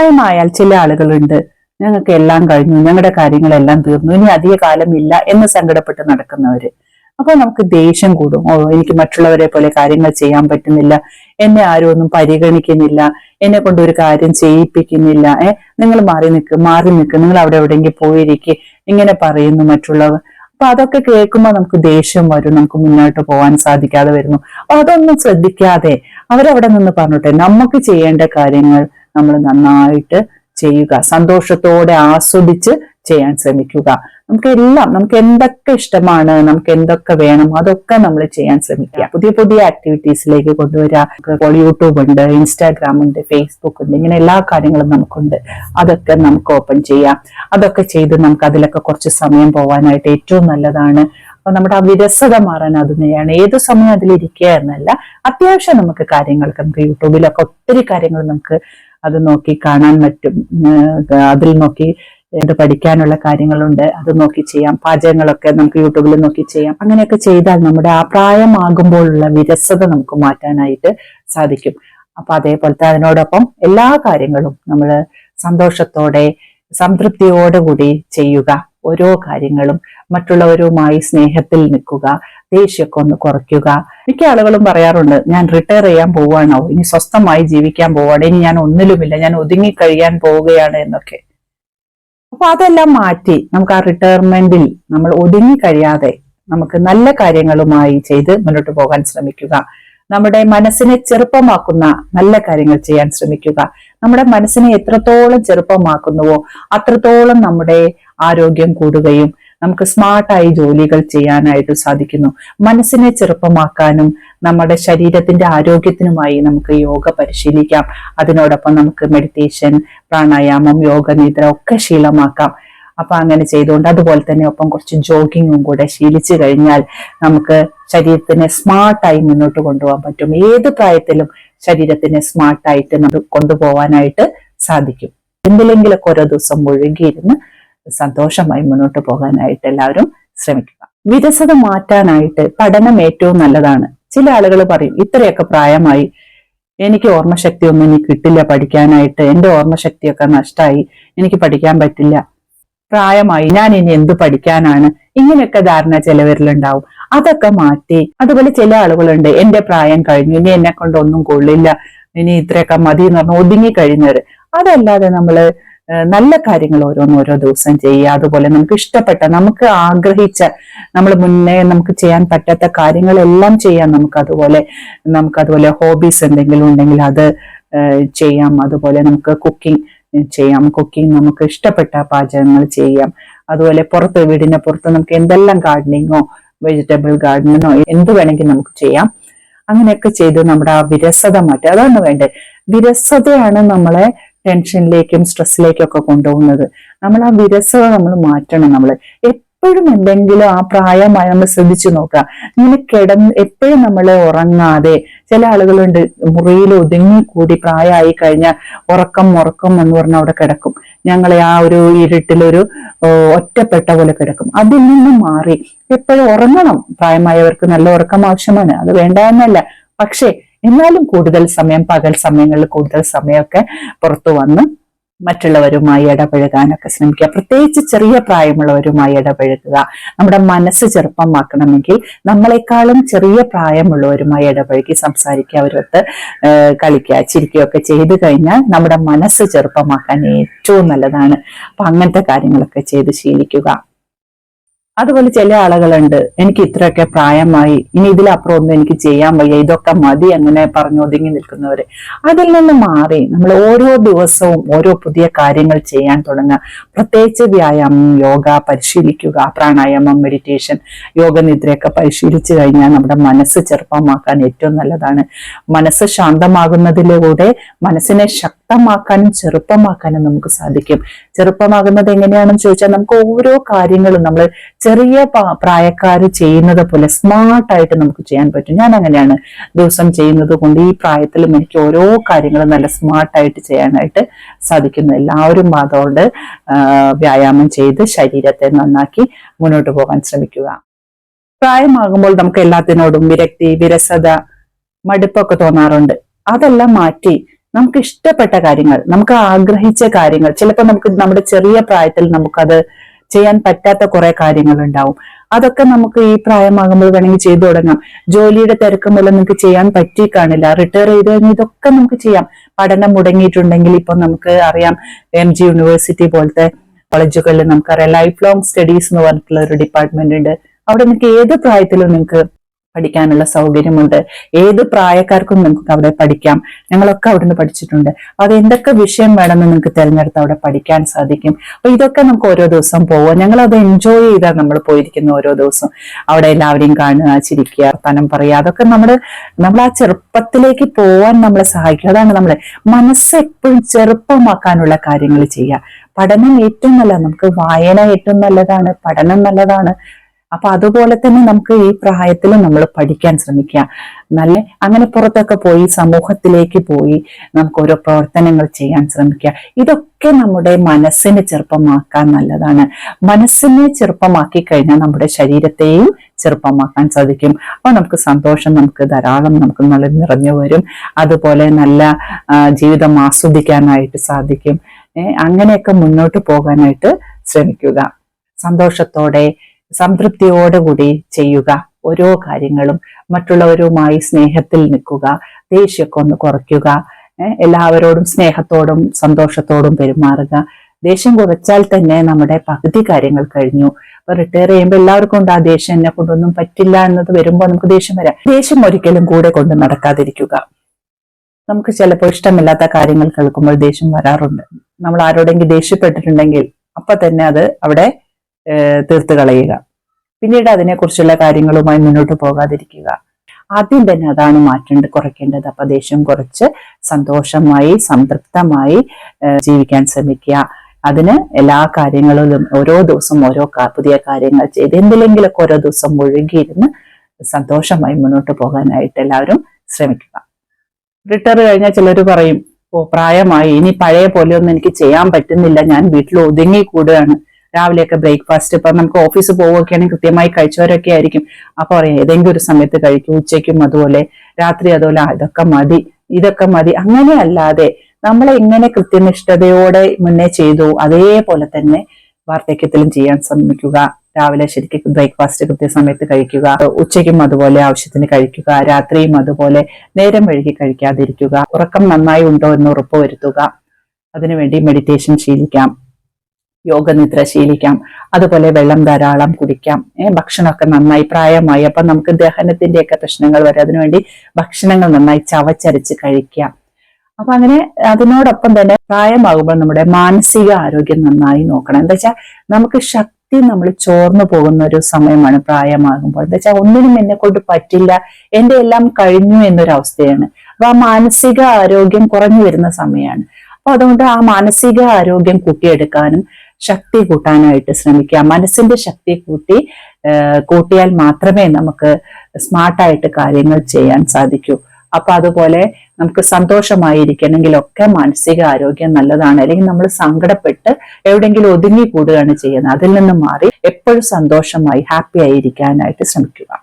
പ്രായമായാൽ ചില ആളുകളുണ്ട്, ഞങ്ങൾക്ക് എല്ലാം കഴിഞ്ഞു, ഞങ്ങളുടെ കാര്യങ്ങളെല്ലാം തീർന്നു, ഇനി അധിക കാലമില്ല എന്ന് സങ്കടപ്പെട്ട് നടക്കുന്നവര്. അപ്പൊ നമുക്ക് ദേഷ്യം കൂടും. എനിക്ക് മറ്റുള്ളവരെ പോലെ കാര്യങ്ങൾ ചെയ്യാൻ പറ്റുന്നില്ല, എന്നെ ആരും ഒന്നും പരിഗണിക്കുന്നില്ല, എന്നെ കൊണ്ട് ഒരു കാര്യം ചെയ്യിപ്പിക്കുന്നില്ല, നിങ്ങൾ മാറി നിൽക്ക്, നിങ്ങൾ അവിടെ എവിടെയെങ്കിലും പോയിരിക്കെ, ഇങ്ങനെ പറയുന്നു മറ്റുള്ളവർ. അപ്പൊ അതൊക്കെ കേൾക്കുമ്പോൾ നമുക്ക് ദേഷ്യം വരും, നമുക്ക് മുന്നോട്ട് പോകാൻ സാധിക്കാതെ വരുന്നു. അപ്പൊ അതൊന്നും ശ്രദ്ധിക്കാതെ അവരവിടെ നിന്ന് പറഞ്ഞോട്ടെ, നമുക്ക് ചെയ്യേണ്ട കാര്യങ്ങൾ നമ്മൾ നന്നായിട്ട് ചെയ്യുക, സന്തോഷത്തോടെ ആസ്വദിച്ച് ചെയ്യാൻ ശ്രമിക്കുക. നമുക്ക് എന്തൊക്കെ ഇഷ്ടമാണ്, നമുക്ക് എന്തൊക്കെ വേണം, അതൊക്കെ നമ്മൾ ചെയ്യാൻ ശ്രമിക്കുക. പുതിയ പുതിയ ആക്ടിവിറ്റീസിലേക്ക് കൊണ്ടുവരിക. യൂട്യൂബ് ഉണ്ട്, ഇൻസ്റ്റാഗ്രാം ഉണ്ട്, ഫേസ്ബുക്ക് ഉണ്ട്, ഇങ്ങനെ എല്ലാ കാര്യങ്ങളും നമുക്കുണ്ട്. അതൊക്കെ നമുക്ക് ഓപ്പൺ ചെയ്യാം. അതൊക്കെ ചെയ്ത് നമുക്ക് അതിലൊക്കെ കുറച്ച് സമയം പോകാനായിട്ട് ഏറ്റവും നല്ലതാണ്. അപ്പൊ നമ്മുടെ ആ വിരസത മാറാൻ അത് തന്നെയാണ്. ഏത് സമയം അതിലിരിക്കുക എന്നല്ല, അത്യാവശ്യം നമുക്ക് യൂട്യൂബിലൊക്കെ ഒത്തിരി കാര്യങ്ങൾ നമുക്ക് അത് നോക്കി കാണാൻ പറ്റും. അതിൽ നോക്കി പഠിക്കാനുള്ള കാര്യങ്ങളുണ്ട്, അത് നോക്കി ചെയ്യാം. പാചകങ്ങളൊക്കെ നമുക്ക് യൂട്യൂബിൽ നോക്കി ചെയ്യാം. അങ്ങനെയൊക്കെ ചെയ്താൽ നമ്മുടെ ആ പ്രായമാകുമ്പോഴുള്ള വിരസത നമുക്ക് മാറ്റാനായിട്ട് സാധിക്കും. അപ്പൊ അതേപോലത്തെ അതിനോടൊപ്പം എല്ലാ കാര്യങ്ങളും നമ്മൾ സന്തോഷത്തോടെ സംതൃപ്തിയോടുകൂടി ചെയ്യുക. ഓരോ കാര്യങ്ങളും മറ്റുള്ളവരുമായി സ്നേഹത്തിൽ നിൽക്കുക, ദേഷ്യമൊക്കെ ഒന്ന് കുറയ്ക്കുക. മിക്ക ആളുകളും പറയാറുണ്ട്, ഞാൻ റിട്ടയർ ചെയ്യാൻ പോവുകയാണോ, ഇനി സ്വസ്ഥമായി ജീവിക്കാൻ പോവുകയാണ്, ഇനി ഞാൻ ഒന്നിലുമില്ല, ഞാൻ ഒതുങ്ങി കഴിയാൻ പോവുകയാണ് എന്നൊക്കെ. അപ്പൊ അതെല്ലാം മാറ്റി നമുക്ക് ആ റിട്ടയർമെന്റിൽ നമ്മൾ ഒതുങ്ങി കഴിയാതെ നമുക്ക് നല്ല കാര്യങ്ങളുമായി ചെയ്ത് മുന്നോട്ട് പോകാൻ ശ്രമിക്കുക. നമ്മുടെ മനസ്സിനെ ചെറുപ്പമാക്കുന്ന നല്ല കാര്യങ്ങൾ ചെയ്യാൻ ശ്രമിക്കുക. നമ്മുടെ മനസ്സിനെ എത്രത്തോളം ചെറുപ്പമാക്കുന്നുവോ അത്രത്തോളം നമ്മുടെ ആരോഗ്യം കൂടുകയും നമുക്ക് സ്മാർട്ടായി ജോലികൾ ചെയ്യാനായിട്ട് സാധിക്കുന്നു. മനസ്സിനെ ചെറുപ്പമാക്കാനും നമ്മുടെ ശരീരത്തിന്റെ ആരോഗ്യത്തിനുമായി നമുക്ക് യോഗ പരിശീലിക്കാം. അതിനോടൊപ്പം നമുക്ക് മെഡിറ്റേഷൻ, പ്രാണായാമം, യോഗനിദ്ര ഒക്കെ ശീലമാക്കാം. അപ്പൊ അങ്ങനെ ചെയ്തുകൊണ്ട് അതുപോലെ തന്നെ ഒപ്പം കുറച്ച് ജോഗിങ്ങും കൂടെ ശീലിച്ചു കഴിഞ്ഞാൽ നമുക്ക് ശരീരത്തിനെ സ്മാർട്ടായി മുന്നോട്ട് കൊണ്ടുപോകാൻ പറ്റും. ഏത് പ്രായത്തിലും ശരീരത്തിനെ സ്മാർട്ടായിട്ട് നമുക്ക് കൊണ്ടുപോകാനായിട്ട് സാധിക്കും. എന്തിലെങ്കിലൊക്കെ ഓരോ ദിവസം മുഴുകിയിരുന്ന് സന്തോഷമായി മുന്നോട്ട് പോകാനായിട്ട് എല്ലാവരും ശ്രമിക്കുക. വിരസത മാറ്റാനായിട്ട് പഠനം ഏറ്റവും നല്ലതാണ്. ചില ആളുകൾ പറയും, ഇത്രയൊക്കെ പ്രായമായി, എനിക്ക് ഓർമ്മശക്തി ഒന്നും ഇനി കിട്ടില്ല പഠിക്കാനായിട്ട്, എന്റെ ഓർമ്മശക്തിയൊക്കെ നഷ്ടമായി, എനിക്ക് പഠിക്കാൻ പറ്റില്ല, പ്രായമായി, ഞാൻ ഇനി എന്ത് പഠിക്കാനാണ്, ഇങ്ങനെയൊക്കെ ധാരണ ചിലവരിലുണ്ടാവും. അതൊക്കെ മാറ്റി, അതുപോലെ ചില ആളുകളുണ്ട്, എന്റെ പ്രായം കഴിഞ്ഞു, ഇനി എന്നെ കൊണ്ട് ഒന്നും കൊള്ളില്ല, ഇനി ഇത്രയൊക്കെ മതി എന്ന് പറഞ്ഞ് ഒതുങ്ങി കഴിഞ്ഞവര്. അതല്ലാതെ നമ്മള് നല്ല കാര്യങ്ങൾ ഓരോ ദിവസം ചെയ്യുക. അതുപോലെ നമുക്ക് ഇഷ്ടപ്പെട്ട, നമുക്ക് ആഗ്രഹിച്ച, നമ്മൾ മുന്നേ നമുക്ക് ചെയ്യാൻ പറ്റാത്ത കാര്യങ്ങളെല്ലാം ചെയ്യാം. നമുക്കതുപോലെ ഹോബീസ് എന്തെങ്കിലും ഉണ്ടെങ്കിൽ അത് ചെയ്യാം. അതുപോലെ നമുക്ക് കുക്കിംഗ് ചെയ്യാം. നമുക്ക് ഇഷ്ടപ്പെട്ട പാചകങ്ങൾ ചെയ്യാം. അതുപോലെ വീടിന്റെ പുറത്ത് നമുക്ക് എന്തെല്ലാം ഗാർഡനിങ്ങോ വെജിറ്റബിൾ ഗാർഡനിങ്ങോ എന്ത് വേണമെങ്കിൽ നമുക്ക് ചെയ്യാം. അങ്ങനെയൊക്കെ ചെയ്ത് നമ്മുടെ ആ വിരസത മാറ്റുക. അതാണ് വേണ്ടത്. വിരസതയാണ് നമ്മളെ ടെൻഷനിലേക്കും സ്ട്രെസ്സിലേക്കും ഒക്കെ കൊണ്ടുപോകുന്നത്. നമ്മൾ ആ വിരസത നമ്മൾ മാറ്റണം. നമ്മൾ എപ്പോഴും എന്തെങ്കിലും ആ പ്രായമായി നമ്മൾ ശ്രദ്ധിച്ചു നോക്കുക. ഇങ്ങനെ എപ്പോഴും നമ്മൾ ഉറങ്ങാതെ, ചില ആളുകളുണ്ട് മുറിയിൽ ഒതുങ്ങിക്കൂടി പ്രായമായി കഴിഞ്ഞാൽ ഉറക്കം എന്ന് പറഞ്ഞാൽ അവിടെ കിടക്കും. ഞങ്ങളെ ആ ഒരു ഇരുട്ടിലൊരു ഒറ്റപ്പെട്ട പോലെ കിടക്കും. അതിൽ നിന്ന് മാറി എപ്പോഴും ഉറങ്ങണം. പ്രായമായവർക്ക് നല്ല ഉറക്കം ആവശ്യമാണ്, അത് വേണ്ട എന്നല്ല. പക്ഷേ എന്നാലും കൂടുതൽ സമയം, പകൽ സമയങ്ങളിൽ കൂടുതൽ സമയമൊക്കെ പുറത്തു വന്ന് മറ്റുള്ളവരുമായി ഇടപഴകാനൊക്കെ ശ്രമിക്കുക. പ്രത്യേകിച്ച് ചെറിയ പ്രായമുള്ളവരുമായി ഇടപഴകുക. നമ്മുടെ മനസ്സ് ചെറുപ്പമാക്കണമെങ്കിൽ നമ്മളെക്കാളും ചെറിയ പ്രായമുള്ളവരുമായി ഇടപഴകി സംസാരിക്കുക, അവരൊത്ത് കളിക്കുക, ചിരിക്കുകയൊക്കെ ചെയ്തു കഴിഞ്ഞാൽ നമ്മുടെ മനസ്സ് ചെറുപ്പമാക്കാൻ ഏറ്റവും നല്ലതാണ്. അപ്പൊ അങ്ങനത്തെ കാര്യങ്ങളൊക്കെ ചെയ്ത് ശീലിക്കുക. അതുപോലെ ചില ആളുകളുണ്ട്, എനിക്ക് ഇത്രയൊക്കെ പ്രായമായി, ഇനി ഇതിലപ്പുറം ഒന്നും എനിക്ക് ചെയ്യാൻ വയ്യ, ഇതൊക്കെ മതി, അങ്ങനെ പറഞ്ഞു ഒതുങ്ങി നിൽക്കുന്നവര്. അതിൽ നിന്ന് മാറി നമ്മൾ ഓരോ ദിവസവും ഓരോ പുതിയ കാര്യങ്ങൾ ചെയ്യാൻ തുടങ്ങുക. പ്രത്യേകിച്ച് വ്യായാമം, യോഗ പരിശീലിക്കുക, പ്രാണായാമം, മെഡിറ്റേഷൻ, യോഗനിദ്രയൊക്കെ പരിശീലിച്ചു കഴിഞ്ഞാൽ നമ്മുടെ മനസ്സ് ചെറുപ്പമാക്കാൻ ഏറ്റവും നല്ലതാണ്. മനസ്സ് ശാന്തമാകുന്നതിലൂടെ മനസ്സിനെ ശക്തമാക്കാനും ചെറുപ്പമാക്കാനും നമുക്ക് സാധിക്കും. ചെറുപ്പമാകുന്നത് എങ്ങനെയാണെന്ന് ചോദിച്ചാൽ, നമുക്ക് ഓരോ കാര്യങ്ങളും നമ്മൾ ചെറിയ പ്രായക്കാർ ചെയ്യുന്നത് പോലെ സ്മാർട്ടായിട്ട് നമുക്ക് ചെയ്യാൻ പറ്റും. ഞാൻ അങ്ങനെയാണ് ദിവസം ചെയ്യുന്നത് കൊണ്ട് ഈ പ്രായത്തിലും എനിക്ക് ഓരോ കാര്യങ്ങളും നല്ല സ്മാർട്ടായിട്ട് ചെയ്യാനായിട്ട് സാധിക്കുന്നു. എല്ലാവരും അതുകൊണ്ട് വ്യായാമം ചെയ്ത് ശരീരത്തെ നന്നാക്കി മുന്നോട്ട് പോകാൻ ശ്രമിക്കുക. പ്രായമാകുമ്പോൾ നമുക്ക് എല്ലാത്തിനോടും വിരക്തി, വിരസത, മടുപ്പൊക്കെ തോന്നാറുണ്ട്. അതെല്ലാം മാറ്റി നമുക്ക് ഇഷ്ടപ്പെട്ട കാര്യങ്ങൾ, നമുക്ക് ആഗ്രഹിച്ച കാര്യങ്ങൾ, ചിലപ്പോൾ നമുക്ക് നമ്മുടെ ചെറിയ പ്രായത്തിൽ നമുക്കത് ചെയ്യാൻ പറ്റാത്ത കുറെ കാര്യങ്ങൾ ഉണ്ടാവും. അതൊക്കെ നമുക്ക് ഈ പ്രായമാകുമ്പോൾ വേണമെങ്കിൽ ചെയ്തു തുടങ്ങാം. ജോലിയുടെ തിരക്ക് മൂലം നിങ്ങൾക്ക് ചെയ്യാൻ പറ്റി കാണില്ല, റിട്ടയർ ചെയ്ത് കഴിഞ്ഞാൽ ഇതൊക്കെ നമുക്ക് ചെയ്യാം. പഠനം മുടങ്ങിയിട്ടുണ്ടെങ്കിൽ ഇപ്പൊ നമുക്ക് അറിയാം, MG യൂണിവേഴ്സിറ്റി പോലത്തെ കോളേജുകളിൽ നമുക്കറിയാം ലൈഫ് ലോങ് സ്റ്റഡീസ് എന്ന് പറഞ്ഞിട്ടുള്ള ഒരു ഡിപ്പാർട്ട്മെന്റ് ഉണ്ട്. അവിടെ നിങ്ങൾക്ക് ഏത് പ്രായത്തിലും നിങ്ങൾക്ക് പഠിക്കാനുള്ള സൗകര്യമുണ്ട്. ഏത് പ്രായക്കാർക്കും നിങ്ങൾക്ക് അവിടെ പഠിക്കാം. ഞങ്ങളൊക്കെ അവിടെ നിന്ന് പഠിച്ചിട്ടുണ്ട്. അത് എന്തൊക്കെ വിഷയം വേണമെന്ന് നിങ്ങൾക്ക് തിരഞ്ഞെടുത്ത് അവിടെ പഠിക്കാൻ സാധിക്കും. അപ്പൊ ഇതൊക്കെ നമുക്ക് ഓരോ ദിവസം പോവാം. ഞങ്ങൾ അത് എൻജോയ് ചെയ്താൽ നമ്മൾ പോയിരിക്കുന്ന ഓരോ ദിവസം അവിടെ എല്ലാവരെയും കാണുക, ചിരിക്കുക, വർത്തമാനം പറയുക. അതൊക്കെ നമ്മൾ ആ ചെറുപ്പത്തിലേക്ക് പോവാൻ നമ്മളെ സഹായിക്കും. അതാണ് നമ്മളെ മനസ്സ് എപ്പോഴും ചെറുപ്പമാക്കാനുള്ള കാര്യങ്ങൾ ചെയ്യുക. പഠനം ഏറ്റവും നല്ലതാണ്, നമുക്ക് വായന ഏറ്റവും നല്ലതാണ്, പഠനം നല്ലതാണ്. അപ്പൊ അതുപോലെ തന്നെ നമുക്ക് ഈ പ്രായത്തിൽ നമ്മൾ പഠിക്കാൻ ശ്രമിക്കുക. അങ്ങനെ പുറത്തൊക്കെ പോയി സമൂഹത്തിലേക്ക് പോയി നമുക്ക് ഓരോ പ്രവർത്തനങ്ങൾ ചെയ്യാൻ ശ്രമിക്കുക. ഇതൊക്കെ നമ്മുടെ മനസ്സിനെ ചെറുപ്പമാക്കാൻ നല്ലതാണ്. മനസ്സിനെ ചെറുപ്പമാക്കി കഴിഞ്ഞാൽ നമ്മുടെ ശരീരത്തെയും ചെറുപ്പമാക്കാൻ സാധിക്കും. അപ്പൊ നമുക്ക് സന്തോഷം നമുക്ക് ധാരാളം നമുക്ക് നിറഞ്ഞു വരും. അതുപോലെ നല്ല ജീവിതം ആസ്വദിക്കാനായിട്ട് സാധിക്കും. അങ്ങനെയൊക്കെ മുന്നോട്ട് പോകാനായിട്ട് ശ്രമിക്കുക. സന്തോഷത്തോടെ സംതൃപ്തിയോടുകൂടി ചെയ്യുക ഓരോ കാര്യങ്ങളും. മറ്റുള്ളവരുമായി സ്നേഹത്തിൽ നിൽക്കുക, ദേഷ്യമൊക്കെ ഒന്ന് കുറയ്ക്കുക, എല്ലാവരോടും സ്നേഹത്തോടും സന്തോഷത്തോടും പെരുമാറുക. ദേഷ്യം കുറച്ചാൽ തന്നെ നമ്മുടെ പകുതി കാര്യങ്ങൾ കഴിഞ്ഞു. അപ്പൊ റിട്ടയർ ചെയ്യുമ്പോൾ എല്ലാവർക്കും ഉണ്ട് ആ ദേഷ്യം, എന്നെ കൊണ്ടൊന്നും പറ്റില്ല എന്നത് വരുമ്പോൾ നമുക്ക് ദേഷ്യം വരാം. ദേഷ്യം ഒരിക്കലും കൂടെ കൊണ്ട് നടക്കാതിരിക്കുക. നമുക്ക് ചിലപ്പോൾ ഇഷ്ടമില്ലാത്ത കാര്യങ്ങൾ കേൾക്കുമ്പോൾ ദേഷ്യം വരാറുണ്ട്. നമ്മൾ ആരോടെങ്കിലും ദേഷ്യപ്പെട്ടിട്ടുണ്ടെങ്കിൽ അപ്പൊ തന്നെ അത് അവിടെ തീർത്ത് കളയുക. പിന്നീട് അതിനെക്കുറിച്ചുള്ള കാര്യങ്ങളുമായി മുന്നോട്ട് പോകാതിരിക്കുക. ആദ്യം തന്നെ അതാണ് കുറയ്ക്കേണ്ടത്. അപ്പൊ ദേഷ്യം കുറച്ച് സന്തോഷമായി സംതൃപ്തമായി ജീവിക്കാൻ ശ്രമിക്കുക. അതിന് എല്ലാ കാര്യങ്ങളിലും ഓരോ ദിവസം ഓരോ പുതിയ കാര്യങ്ങൾ ചെയ്ത് എന്തിലെങ്കിലൊക്കെ ഓരോ ദിവസം മുഴുകിയിരുന്ന് സന്തോഷമായി മുന്നോട്ട് പോകാനായിട്ട് എല്ലാവരും ശ്രമിക്കുക. റിട്ടയർ കഴിഞ്ഞാൽ ചിലർ പറയും, പ്രായമായി, ഇനി പഴയ പോലെ ഒന്നും എനിക്ക് ചെയ്യാൻ പറ്റുന്നില്ല, ഞാൻ വീട്ടിൽ ഒതുങ്ങി കൂടുകയാണ്. രാവിലെയൊക്കെ ബ്രേക്ക്ഫാസ്റ്റ് ഇപ്പൊ നമുക്ക് ഓഫീസ് പോവുകയൊക്കെയാണെങ്കിൽ കൃത്യമായി കഴിച്ചവരൊക്കെ ആയിരിക്കും. അപ്പൊ പറയും ഏതെങ്കിലും ഒരു സമയത്ത് കഴിക്കും, ഉച്ചയ്ക്കും അതുപോലെ, രാത്രി അതുപോലെ, ഇതൊക്കെ മതി. അങ്ങനെയല്ലാതെ നമ്മളെ ഇങ്ങനെ കൃത്യനിഷ്ഠതയോടെ മുന്നേ ചെയ്തു അതേപോലെ തന്നെ വാർദ്ധക്യത്തിലും ചെയ്യാൻ ശ്രമിക്കുക. രാവിലെ ശരിക്കും ബ്രേക്ക്ഫാസ്റ്റ് കൃത്യസമയത്ത് കഴിക്കുക, ഉച്ചയ്ക്കും അതുപോലെ ആവശ്യത്തിന് കഴിക്കുക, രാത്രിയും അതുപോലെ നേരം വൈകി കഴിക്കാതിരിക്കുക. ഉറക്കം നന്നായി ഉണ്ടോ എന്ന് ഉറപ്പുവരുത്തുക. അതിനുവേണ്ടി മെഡിറ്റേഷൻ ശീലിക്കാം, യോഗനിദ്ര ശീലിക്കാം, അതുപോലെ വെള്ളം ധാരാളം കുടിക്കാം. ഭക്ഷണമൊക്കെ നന്നായി, പ്രായമായി അപ്പൊ നമുക്ക് ദഹനത്തിന്റെയൊക്കെ പ്രശ്നങ്ങൾ വരും. അതിനുവേണ്ടി ഭക്ഷണങ്ങൾ നന്നായി ചവച്ചരച്ച് കഴിക്കാം. അപ്പൊ അങ്ങനെ അതിനോടൊപ്പം തന്നെ പ്രായമാകുമ്പോൾ നമ്മുടെ മാനസിക ആരോഗ്യം നന്നായി നോക്കണം. എന്താ വെച്ചാൽ നമുക്ക് ശക്തി നമ്മൾ ചോർന്നു പോകുന്ന ഒരു സമയമാണ് പ്രായമാകുമ്പോൾ. എന്താ വെച്ചാൽ ഒന്നിനും എന്നെ കൊണ്ട് പറ്റില്ല, എന്റെ എല്ലാം കഴിഞ്ഞു എന്നൊരവസ്ഥയാണ്. അപ്പൊ ആ മാനസിക ആരോഗ്യം കുറഞ്ഞു വരുന്ന സമയമാണ്. അപ്പൊ അതുകൊണ്ട് ആ മാനസിക ആരോഗ്യം കൂട്ടിയെടുക്കാനും ശക്തി കൂട്ടാനായിട്ട് ശ്രമിക്കുക. മനസ്സിന്റെ ശക്തി കൂട്ടിയാൽ മാത്രമേ നമുക്ക് സ്മാർട്ടായിട്ട് കാര്യങ്ങൾ ചെയ്യാൻ സാധിക്കൂ. അപ്പൊ അതുപോലെ നമുക്ക് സന്തോഷമായിരിക്കണമെങ്കിലൊക്കെ മാനസിക ആരോഗ്യം നല്ലതാണ്. അല്ലെങ്കിൽ നമ്മൾ സങ്കടപ്പെട്ട് എവിടെയെങ്കിലും ഒതുങ്ങി കൂടുകയാണ് ചെയ്യുന്നത്. അതിൽ നിന്ന് മാറി എപ്പോഴും സന്തോഷമായി ഹാപ്പി ആയിരിക്കാനായിട്ട് ശ്രമിക്കുക.